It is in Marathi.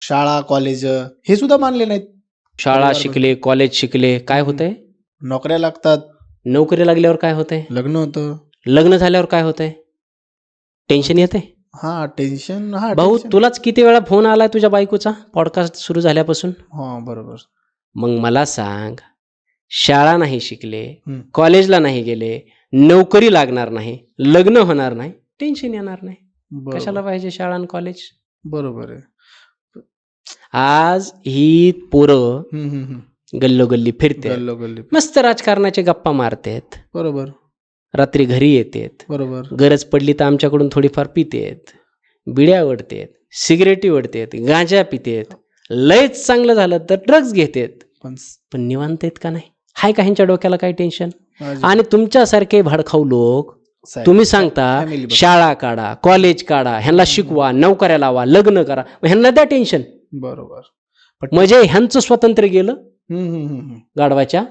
शाळा कॉलेज हे सुद्धा मानले नाहीत. शाळा परिवार शिकले, कॉलेज शिकले, काय होतंय? नोकऱ्या लागतात, नोकरी लागल्यावर काय होतंय? लग्न होतं. लग्न झाल्यावर काय होतंय? टेन्शन येते. हा टेन्शन. हा भाऊ टेन्शन. तुलाच किती वेळा फोन आलाय तुझ्या बायकोचा पॉडकास्ट सुरू झाल्यापासून? हा बरोबर. मग मला सांग, शाळा नाही शिकले, हम्म. कॉलेजला नाही गेले, नोकरी लागणार नाही, लग्न होणार नाही, टेन्शन येणार नाही. बरोबर. कशाला पाहिजे शाळा आणि कॉलेज? बरोबर आहे. आज ही पोरं हम्म, हम्म, हम्म. गल्लोगल्ली फिरते, गल्लोगल्ली. मस्त राजकारणाचे गप्पा मारतेत, बरोबर रात्री घरी येतेत, बरोबर. गरज पडली तर आमच्याकडून थोडीफार पितेत, बिड्या ओढतेत, सिगरेटी ओढतेत, गांजा पितेत, लयच चांगलं झालं तर ड्रग्ज घेतेत, पण निवांत आहेत का नाही? हाय का ह्यांच्या डोक्याला काही टेन्शन? आणि तुमच्यासारखे भडखाऊ लोक तुम्ही सांगता शाळा काढा, कॉलेज काढा, ह्यांना शिकवा, नोकऱ्या लावा, लग्न करा, ह्यांना द्या टेन्शन. बरोबर. म्हणजे ह्यांचं स्वातंत्र्य गेलं हम्म, हम्म, हम्म. गाढवाच्या